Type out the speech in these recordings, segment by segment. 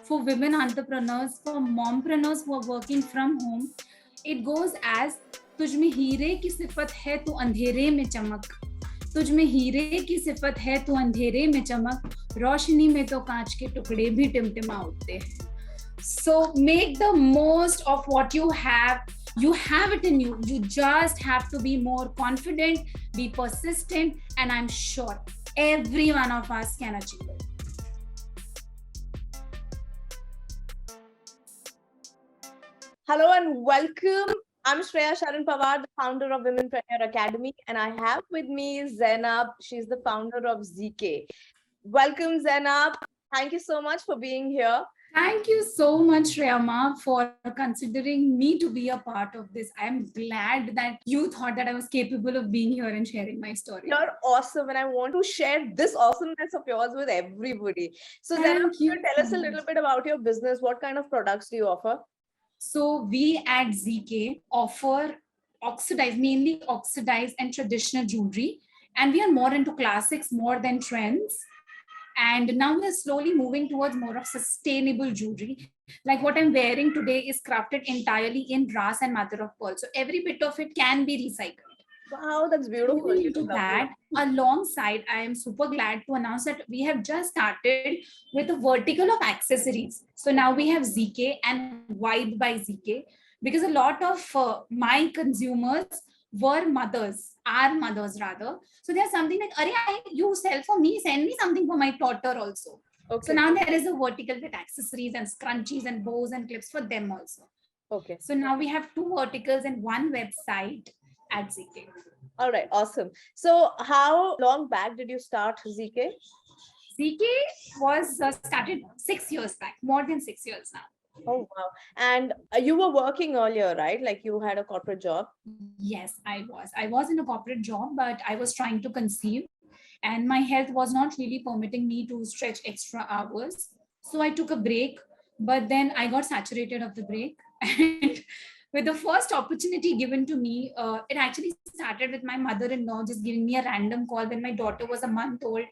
for women entrepreneurs, for mompreneurs who are working from home, it goes as तुझ में हीरे की सिफत है तो अंधेरे में चमक, तुझ में हीरे की सिफत है तो अंधेरे में चमक, रोशनी में तो कांच के टुकड़े भी टिमटिमा उठते हैं. So make the most of what you have. You have it in you. You just have to be more confident, be persistent, and I'm sure every one of us can achieve it. Hello and welcome. I'm Shreya Sharan, the founder of Womenpreneur Academy, and I have with me Zainab. She's the founder of Zeekay. Welcome, Zainab. Thank you so much for being here. Thank you so much, Shreya, for considering me to be a part of this. I'm glad that you thought that I was capable of being here and sharing my story. You're awesome, and I want to share this awesomeness of yours with everybody. So, Zainab, can you tell us a little bit about your business? What kind of products do you offer? So we at Zeekay offer mainly oxidized and traditional jewelry. And we are more into classics more than trends. And now we're slowly moving towards more of sustainable jewelry. Like what I'm wearing today is crafted entirely in brass and mother of pearl. So every bit of it can be recycled. Wow, that's beautiful. Into that, alongside, I am super glad to announce that we have just started with a vertical of accessories. So now we have Zeekay and Vibe by Zeekay, because a lot of my consumers were mothers, are mothers rather. So there's something like, you sell for me, send me something for my daughter also. Okay. So now there is a vertical with accessories and scrunchies and bows and clips for them also. Okay. So now we have 2 verticals and 1 website at Zeekay. All right, awesome. So how long back did you start Zeekay? Zeekay was started 6 years back, more than 6 years now. Oh, wow. And you were working earlier, right? Like you had a corporate job? Yes, I was. I was in a corporate job, but I was trying to conceive and my health was not really permitting me to stretch extra hours. So I took a break, but then I got saturated of the break. And with the first opportunity given to me, it actually started with my mother-in-law just giving me a random call when my daughter was a month old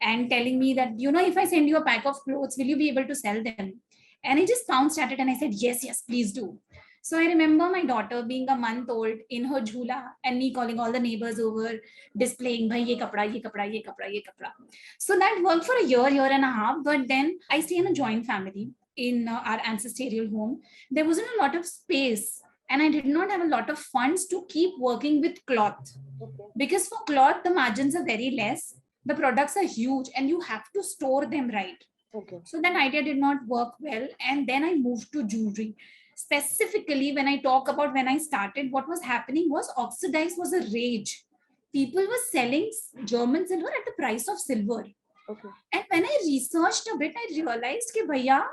and telling me that, if I send you a pack of clothes, will you be able to sell them? And I just pounced at it and I said, yes, please do. So I remember my daughter being a month old in her jhula and me calling all the neighbors over, displaying, bhai, ye kapda, ye kapda, ye kapda, ye kapda. So that worked for a year and a half. But then I stay in a joint family in our ancestral home. There wasn't a lot of space and I did not have a lot of funds to keep working with cloth. Okay. Because for cloth, the margins are very less. The products are huge and you have to store them right. Okay. So that idea did not work well. And then I moved to jewelry. Specifically, when I talk about when I started, what was happening was oxidized was a rage. People were selling German silver at the price of silver. Okay. And when I researched a bit, I realized that, bhaiya,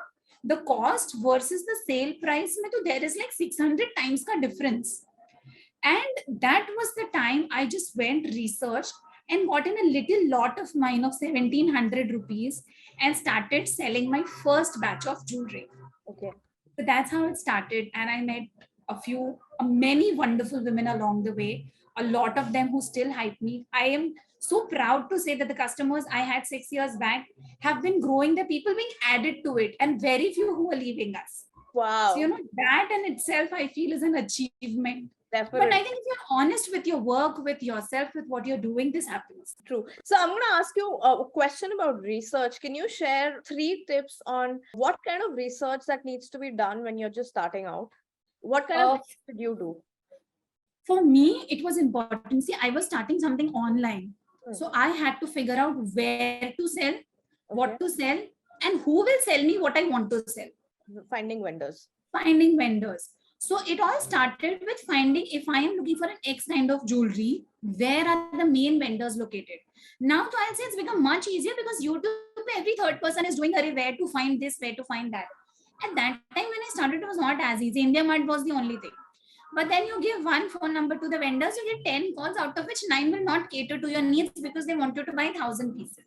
the cost versus the sale price, there is like 600 times ka difference. And that was the time I just went, researched, and got in a little lot of mine of 1700 rupees and started selling my first batch of jewelry. Okay. So that's how it started. And I met many wonderful women along the way. A lot of them who still hype me. I am so proud to say that the customers I had 6 years back have been growing, the people being added to it, and very few who are leaving us. Wow. So, that in itself, I feel is an achievement. Definitely. But I think if you're honest with your work, with yourself, with what you're doing, this happens. True. So I'm going to ask you a question about research. Can you share 3 tips on what kind of research that needs to be done when you're just starting out? What kind of research did you do? For me, it was important. See, I was starting something online. So I had to figure out where to sell, what to sell, and who will sell me what I want to sell. Finding vendors. So it all started with finding, if I am looking for an X kind of jewelry, where are the main vendors located? Now, so I'll say it's become much easier because YouTube, every third person is doing where to find this, where to find that. At that time when I started, it was not as easy. India Mart was the only thing. But then you give 1 phone number to the vendors, you get 10 calls, out of which 9 will not cater to your needs because they want you to buy 1,000 pieces.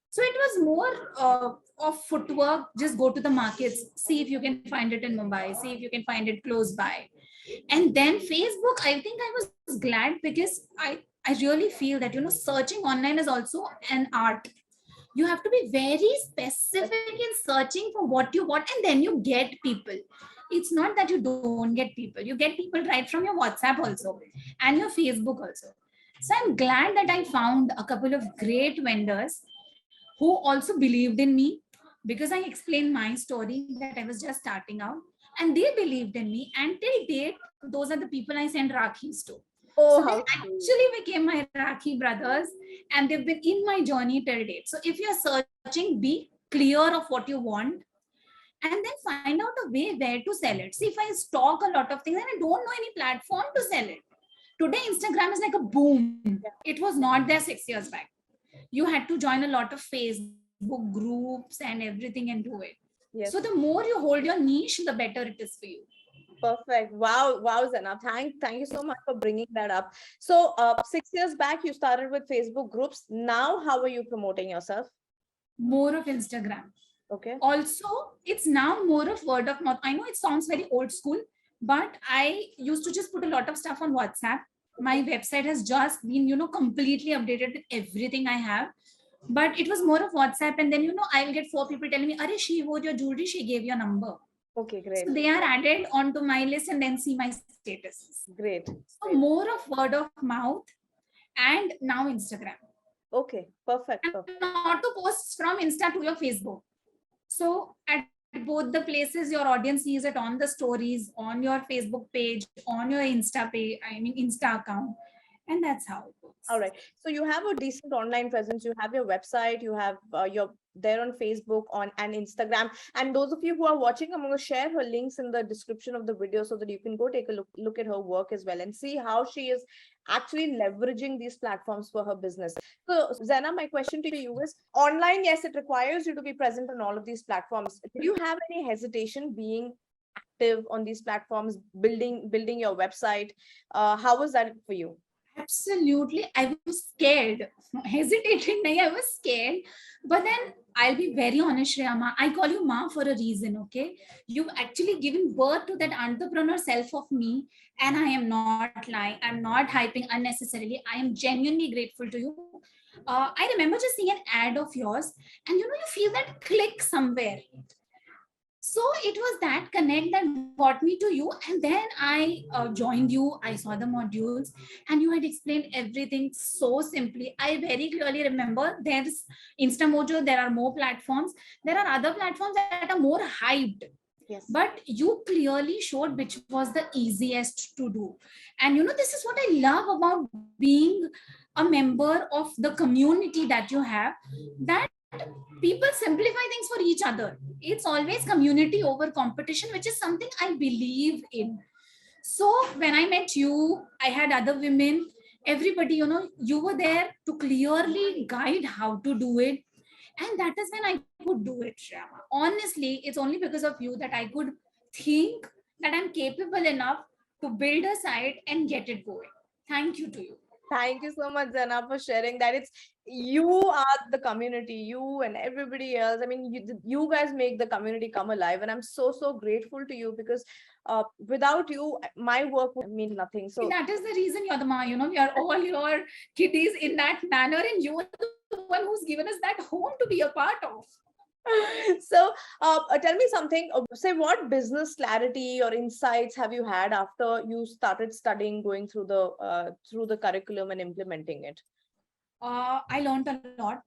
So it was more of footwork. Just go to the markets, see if you can find it in Mumbai, see if you can find it close by. And then Facebook, I think I was glad because I really feel that, searching online is also an art. You have to be very specific in searching for what you want, and then you get people. It's not that you don't get people, you get people right from your WhatsApp also and your Facebook also. So I'm glad that I found a couple of great vendors who also believed in me, because I explained my story that I was just starting out, and they believed in me. And till date, those are the people I send Rakhis to. Oh, So they how sweet. actually became my Rakhi brothers, and they've been in my journey till date. So if you're searching, be clear of what you want, and then find out a way where to sell it. See, if I stock a lot of things and I don't know any platform to sell it, today Instagram is like a boom. Yeah. It was not there 6 years back. You had to join a lot of Facebook groups and everything and do it. So the Yes. more you hold your niche, the better it is for you. Perfect. Wow. Wow, Zainab. Thank you so much for bringing that up. So, 6 years back, you started with Facebook groups. Now, how are you promoting yourself? More of Instagram. Okay. Also, it's now more of word of mouth. I know it sounds very old school, but I used to just put a lot of stuff on WhatsApp. My Okay. website has just been, completely updated with everything I have. But it was more of WhatsApp, and then I will get 4 people telling me, "Arey, she wore your jewelry, she gave your number." Okay. So Great. they are added onto my list and then see my statuses. Great. So Great. more of word of mouth, and now Instagram. Okay. Perfect. And Perfect. not to post from Insta to your Facebook. So at both the places, your audience sees it on the stories, on your Facebook page, on your Insta page, I mean Insta account, and that's how it All works. right. So you have a decent online presence. You have your website. You have your there on Facebook, on and Instagram. And those of you who are watching, I'm going to share her links in the description of the video so that you can go take a look at her work as well and see how she is actually leveraging these platforms for her business. So, Zena, my question to you is: online, yes, it requires you to be present on all of these platforms. Do you have any hesitation being active on these platforms, building your website? How was that for you? Absolutely, I was scared. Hesitating, nahi, I was scared. But then I'll be very honest, Shreya ma, I call you ma for a reason, okay? You've actually given birth to that entrepreneur self of me, and I am not lying. I'm not hyping unnecessarily. I am genuinely grateful to you. I remember just seeing an ad of yours, and you feel that click somewhere. So it was that connect that brought me to you, and then I joined you. I saw the modules, and you had explained everything so simply. I very clearly remember there's Instamojo, there are more platforms, there are other platforms that are more hyped, Yes. but you clearly showed which was the easiest to do. And this is what I love about being a member of the community that you have, that people simplify things for each other. It's always community over competition, which is something I believe in. So when I met you, I had other women, everybody, you were there to clearly guide how to do it. And that is when I could do it, Shyama. Honestly, it's only because of you that I could think that I'm capable enough to build a site and get it going. Thank you to you. Thank you so much, Zana, for sharing that. It's you are the community, you and everybody else. I mean, you guys make the community come alive, and I'm so grateful to you because without you, my work would mean nothing. See, So that is the reason you're the ma, we are all your kiddies in that manner, and you're the one who's given us that home to be a part of. so tell me something. Say, what business clarity or insights have you had after you started studying, going through the curriculum and implementing it? I learned a lot.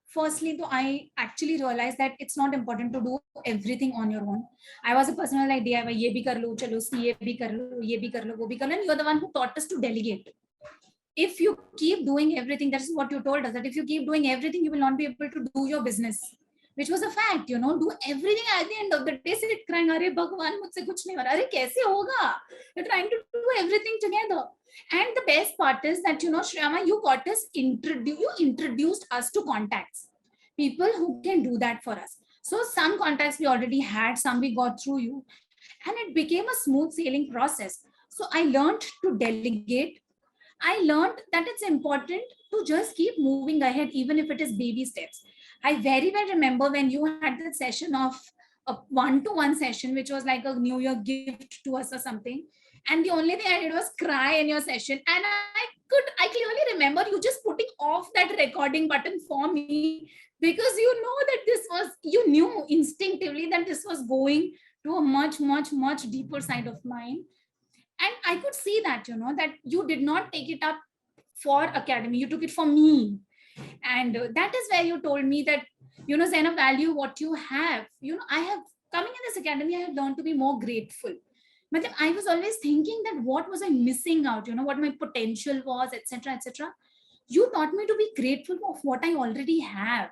Firstly, though, I actually realized that it's not important to do everything on your own. I was a person who like, DIY, ye bhi kar lo, chalo, ye bhi kar lo, ye bhi kar lo, wo bhi kar lo, and you're the one who taught us to delegate. If you keep doing everything, that is what you told us, that if you keep doing everything, you will not be able to do your business, which was a fact. Do everything. At the end of the day, sit crying, "Arey Bhagwan, mujhse kuch nahi ho raha." Arey kaise hoga? You're trying to do everything together. And the best part is that, Shriyama, you got us you introduced us to contacts, people who can do that for us. So some contacts we already had, some we got through you, and it became a smooth sailing process. So I learned to delegate. I learned that it's important to just keep moving ahead, even if it is baby steps. I very well remember when you had that session of a one-to-one session, which was like a New Year gift to us or something. And the only thing I did was cry in your session. And I clearly remember you just putting off that recording button for me because you know that this was, you knew instinctively that this was going to a much, much, much deeper side of mine. And I could see that, that you did not take it up for academy, you took it for me. And that is where you told me that, Zainab, value what you have. I have, coming in this academy, I have learned to be more grateful. But I was always thinking that what was I missing out, what my potential was, etc., etc. You taught me to be grateful of what I already have.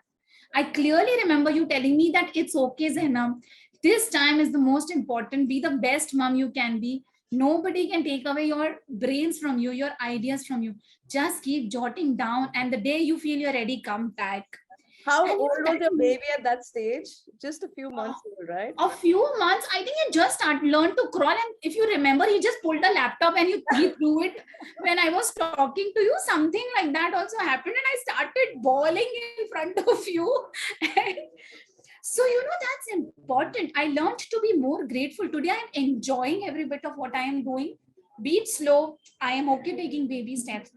I clearly remember you telling me that it's okay, Zainab. This time is the most important. Be the best mom you can be. Nobody can take away your brains from you, your ideas from you. Just keep jotting down, and the day you feel you're ready, come back. How And old was your baby at that stage? Just a few months old, right? a few months, I think he just learned to crawl. And if you remember, he just pulled a laptop and he threw it when I was talking to you. Something like that also happened, and I started bawling in front of you. And so, that's important. I learned to be more grateful. Today, I'm enjoying every bit of what I am doing. Be it slow, I am okay taking baby steps.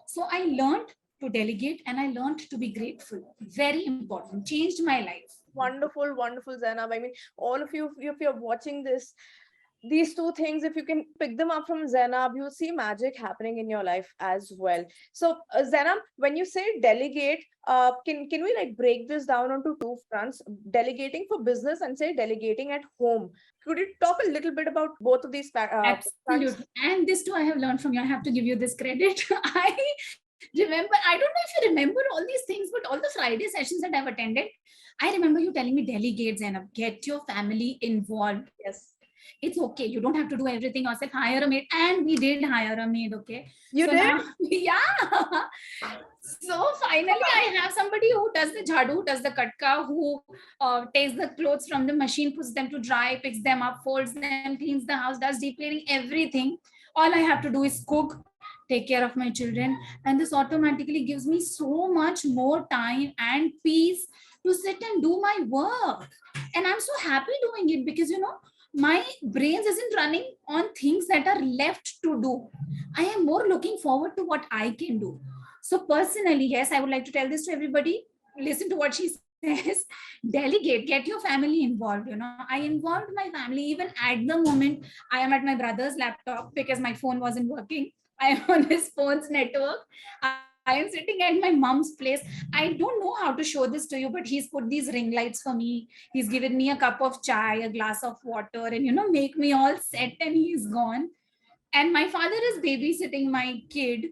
So I learned to delegate, and I learned to be grateful. Very important. Changed my life. Wonderful, wonderful, Zainab. I mean, all of you, if you're watching this, these two things, if you can pick them up from Zainab, you'll see magic happening in your life as well. So Zainab, when you say delegate, can we like break this down onto two fronts, delegating for business and say delegating at home? Could you talk a little bit about both of these fronts? Absolutely. And this too, I have learned from you. I have to give you this credit. I remember, I don't know if you remember all these things, but all the Friday sessions that I've attended, I remember you telling me, delegate, Zainab, get your family involved. Yes. It's okay. You don't have to do everything yourself. Hire a maid. And we did hire a maid. Okay. You so did? Now, yeah. So finally, I have somebody who does the jhadu, who does the katka, who takes the clothes from the machine, puts them to dry, picks them up, folds them, cleans the house, does deep cleaning, everything. All I have to do is cook, take care of my children. And this automatically gives me so much more time and peace to sit and do my work. And I'm so happy doing it because, my brains isn't running on things that are left to do. I am more looking forward to what I can do. So personally, yes, I would like to tell this to everybody. Listen to what she says. Delegate, get your family involved. I involved my family even at the moment. I am at my brother's laptop because my phone wasn't working. I am on his phone's network. I am sitting at my mom's place. I don't know how to show this to you, but he's put these ring lights for me. He's given me a cup of chai, a glass of water, and make me all set, and he's gone. And my father is babysitting my kid.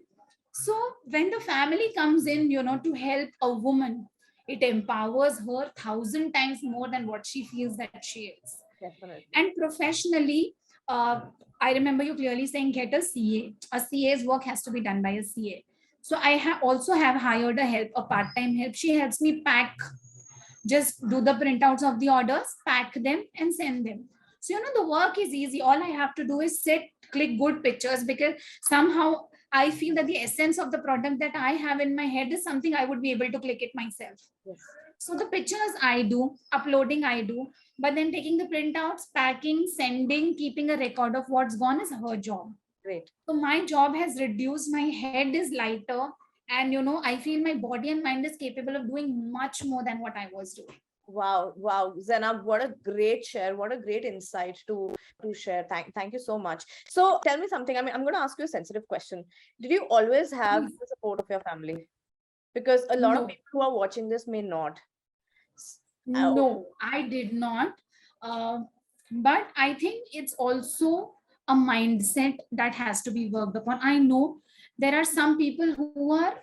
So when the family comes in, to help a woman, it empowers her 1,000 times more than what she feels that she is. Definitely. And professionally, I remember you clearly saying, get a CA. A CA's work has to be done by a CA. So I also have hired a part-time help. She helps me pack, just do the printouts of the orders, pack them and send them. So, the work is easy. All I have to do is sit, click good pictures, because somehow I feel that the essence of the product that I have in my head is something I would be able to click it myself. Yes. So the pictures I do, uploading I do, but then taking the printouts, packing, sending, keeping a record of what's gone is her job. Great. So my job has reduced, my head is lighter, and I feel my body and mind is capable of doing much more than what I was doing. Wow, wow, Zainab, what a great share, what a great insight to share. Thank you so much. So tell me something. I mean, I'm going to ask you a sensitive question. Did you always have the support of your family? Because a lot of people who are watching this may not. No, I did not. But I think it's also a mindset that has to be worked upon. I know there are some people who are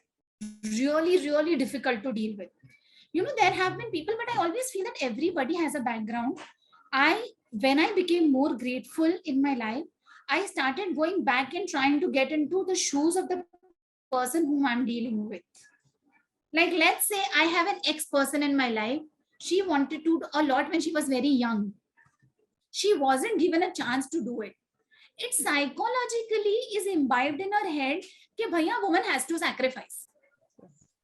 really, really difficult to deal with. There have been people, but I always feel that everybody has a background. When I became more grateful in my life, I started going back and trying to get into the shoes of the person whom I'm dealing with. Like, let's say I have an ex person in my life. She wanted to do a lot when she was very young. She wasn't given a chance to do it. It psychologically is imbibed in her head that bhaiya, woman has to sacrifice.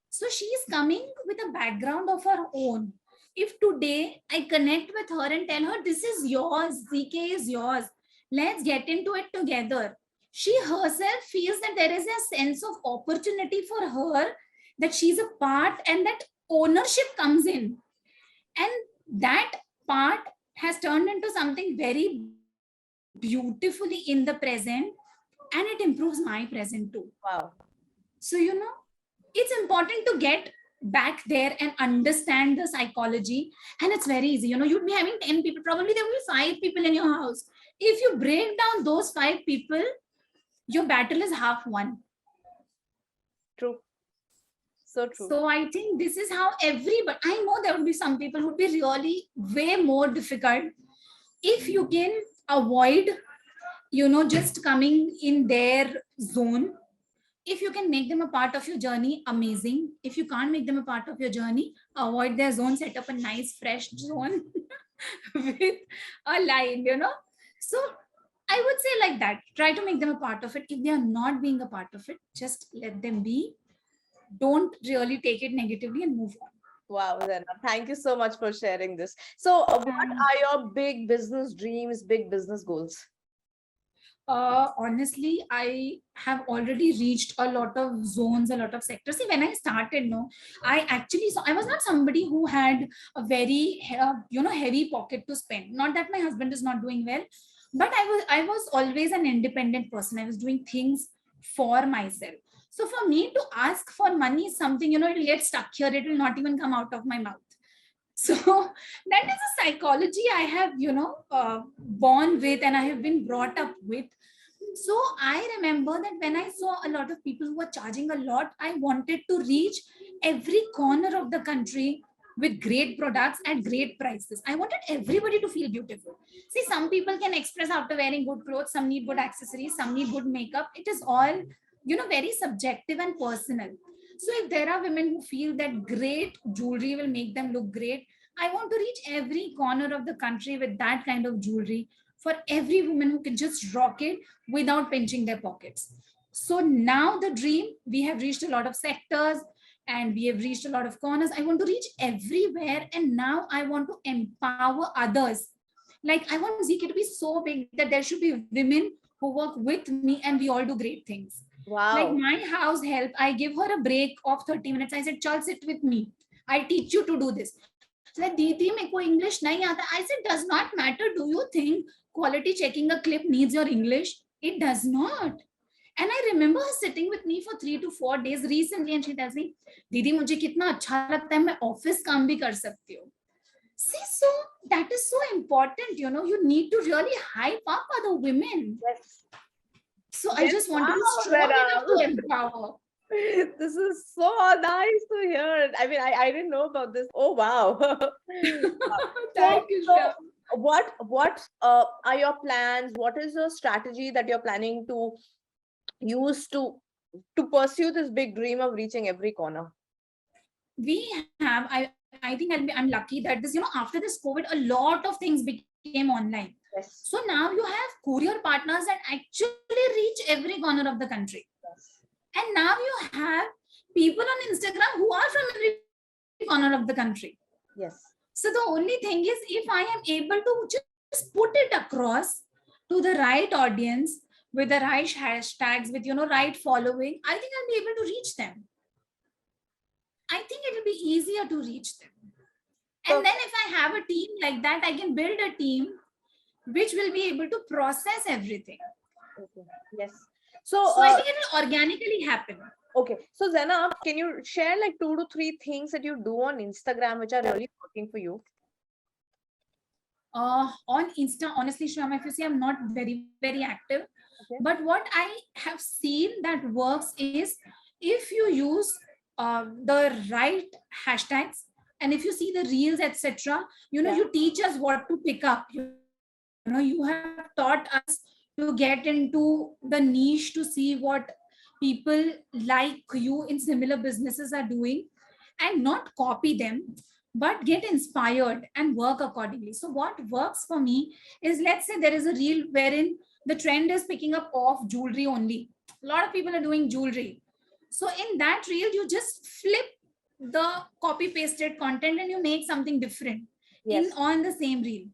So she is coming with a background of her own. If today I connect with her and tell her, this is yours, Zeekay is yours, let's get into it together, she herself feels that there is a sense of opportunity for her, that she's a part, and that, ownership comes in, and that part has turned into something very beautifully in the present, and it improves my present too. Wow. So, it's important to get back there and understand the psychology. And it's very easy. You'd be having 10 people, probably there will be 5 people in your house. If you break down those 5 people, your battle is half won. True. So true. So I think this is how everybody, I know there would be some people who would be really way more difficult. If you can avoid, just coming in their zone, if you can make them a part of your journey, amazing. If you can't make them a part of your journey, avoid their zone, set up a nice fresh zone with a line, So I would say like that, try to make them a part of it. If they are not being a part of it, just let them be. Don't really take it negatively and move on. Wow, Zainab, thank you so much for sharing this. So what are your big business dreams, big business goals? Honestly, I have already reached a lot of zones, a lot of sectors. See, when I started, I was not somebody who had a very, heavy pocket to spend. Not that my husband is not doing well, but I was always an independent person. I was doing things for myself. So for me to ask for money is something, it will get stuck here. It will not even come out of my mouth. So that is a psychology I have, born with, and I have been brought up with. So I remember that when I saw a lot of people who were charging a lot, I wanted to reach every corner of the country with great products at great prices. I wanted everybody to feel beautiful. See, some people can express after wearing good clothes, some need good accessories, some need good makeup. It is all, very subjective and personal. So if there are women who feel that great jewelry will make them look great, I want to reach every corner of the country with that kind of jewelry for every woman who can just rock it without pinching their pockets. So now the dream, we have reached a lot of sectors and we have reached a lot of corners. I want to reach everywhere, and now I want to empower others. Like I want Zeekay to be so big that there should be women who work with me and we all do great things. Wow. Like my house help, I give her a break of 30 minutes. I said, "Chal, sit with me. I teach you to do this." So like, Didi, meko English nahi aata. I said, does not matter. Do you think quality checking a clip needs your English? It does not. And I remember her sitting with me for 3 to 4 days recently, and she tells me, "Didi, मुझे कितना अच्छा लगता है, मैं office काम भी कर सकती हूँ." See, so that is so important. You need to really hype up other women. Yes. So I just want to be strong enough to empower. This is so nice to hear. I mean, I didn't know about this. Oh, wow. Thank you, Shreya. What are your plans? What is your strategy that you're planning to use to pursue this big dream of reaching every corner? We have, I think I'm lucky that this, after this COVID, a lot of things became online. Yes. So now you have courier partners that actually reach every corner of the country. Yes. And now you have people on Instagram who are from every corner of the country. Yes. So the only thing is, if I am able to just put it across to the right audience with the right hashtags, with, right following, I think I'll be able to reach them. I think it will be easier to reach them. And then if I have a team like that, I can build a team which will be able to process everything. Okay. Yes. So I think it will organically happen. Okay. So Zainab, can you share like 2 to 3 things that you do on Instagram which are really working for you? On Insta, honestly, Shreya, if you see, I'm not very, very active. Okay. But what I have seen that works is if you use the right hashtags, and if you see the reels, etc., you teach us what to pick up. You have taught us to get into the niche to see what people like you in similar businesses are doing and not copy them, but get inspired and work accordingly. So what works for me is, let's say there is a reel wherein the trend is picking up off jewelry only. A lot of people are doing jewelry. So in that reel, you just flip the copy pasted content and you make something different on the same reel.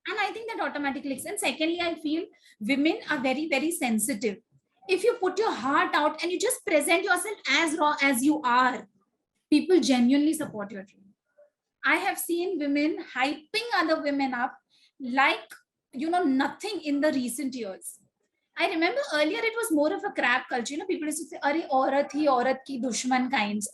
And I think that automatically clicks. And secondly, I feel women are very, very sensitive. If you put your heart out and you just present yourself as raw as you are, People genuinely support your dream. I have seen women hyping other women up like, nothing in the recent years. I remember earlier it was more of a crap culture. People used to say, "Arey, aurat hi aurat ki dushman" kinds.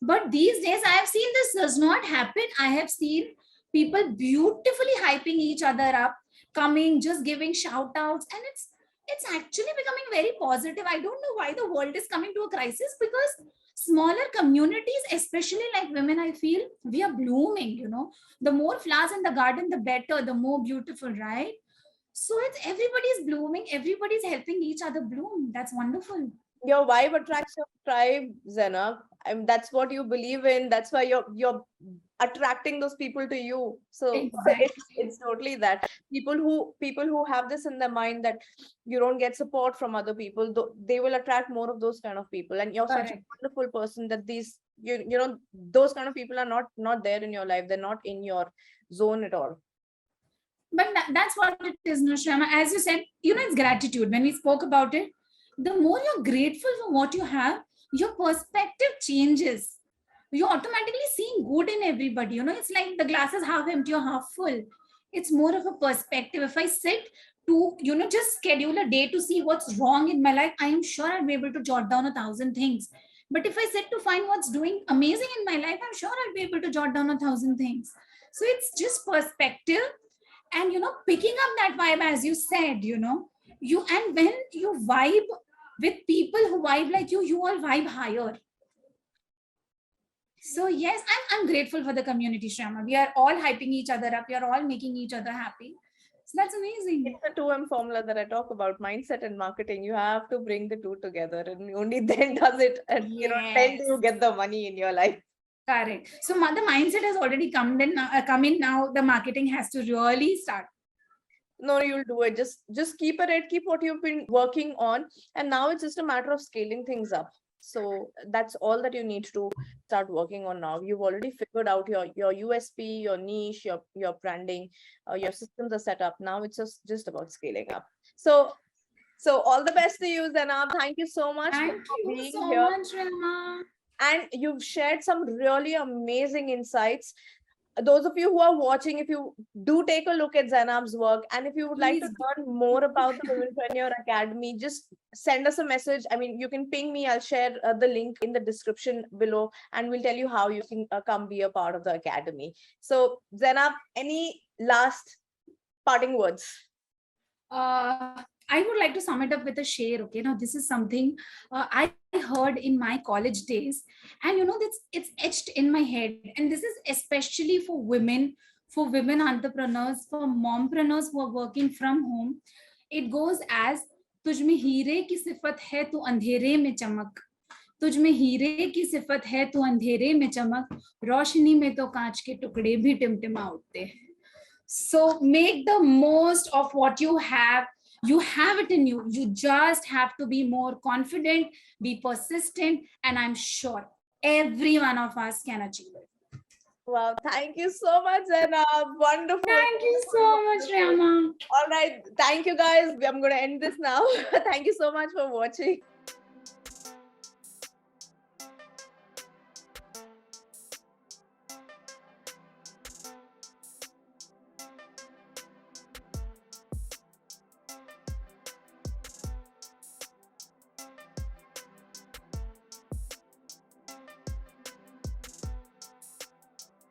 But these days, I have seen this does not happen. I have seen people beautifully hyping each other up, coming, just giving shout outs, and it's actually becoming very positive. I don't know why the world is coming to a crisis, because smaller communities, especially like women, I feel we are blooming. The more flowers in the garden, the better, the more beautiful, right? So it's everybody's blooming, everybody's helping each other bloom. That's wonderful. Your vibe attracts your tribe, Zainab. I mean, that's what you believe in. That's why you're attracting those people to you. So Exactly. it's totally that. People who have this in their mind that you don't get support from other people, they will attract more of those kind of people. And you're such a Correct. wonderful person that those kind of people are not there in your life. They're not in your zone at all. But that's what it is, no, Shrama. As you said, it's gratitude. When we spoke about it, the more you're grateful for what you have, your perspective changes. You're automatically seeing good in everybody. It's like the glass is half empty or half full. It's more of a perspective. If I sit to, just schedule a day to see what's wrong in my life, I am sure I'll be able to jot down 1,000 things. But if I sit to find what's doing amazing in my life, I'm sure I'll be able to jot down 1,000 things. So it's just perspective, and picking up that vibe, as you said, and when you vibe with people who vibe like you all vibe higher. So yes, I'm grateful for the community, Shrama. We are all hyping each other up. We are all making each other happy. So that's amazing. It's a 2M formula that I talk about, mindset and marketing. You have to bring the two together, and only then does it, and then Yes. you get the money in your life. Correct. So the mindset has already come in now. The marketing has to really start. No, you'll do it. Just keep at it, keep what you've been working on, and now it's just a matter of scaling things up. So that's all that you need to start working on now. You've already figured out your USP, your niche, your branding, your systems are set up. Now it's just about scaling up. So all the best to you, Zainab. Thank you so much Thank for you being so here. much, Rama. And you've shared some really amazing insights. Those of you who are watching, if you do take a look at Zainab's work, and if you would like to Please. learn more about the Womenpreneur Academy, just send us a message. I mean, you can ping me. I'll share the link in the description below, and we'll tell you how you can come be a part of the academy. So, Zainab, any last parting words? I would like to sum it up with a share. Okay, now this is something I heard in my college days, and it's etched in my head. And this is especially for women entrepreneurs, for mompreneurs who are working from home. It goes as, तुझ में हीरे की सिफत है तू अंधेरे में चमक, तुझ में हीरे की सिफत है तू अंधेरे में चमक, रोशनी में तो कांच के टुकड़े भी टिमटिमा उठते हैं. So make the most of what you have. You have it in you. You just have to be more confident, be persistent, and I'm sure every one of us can achieve it. Wow, thank you so much, Zainab. Wonderful. Thank you so much, Rama. All right. Thank you, guys. I'm going to end this now. Thank you so much for watching.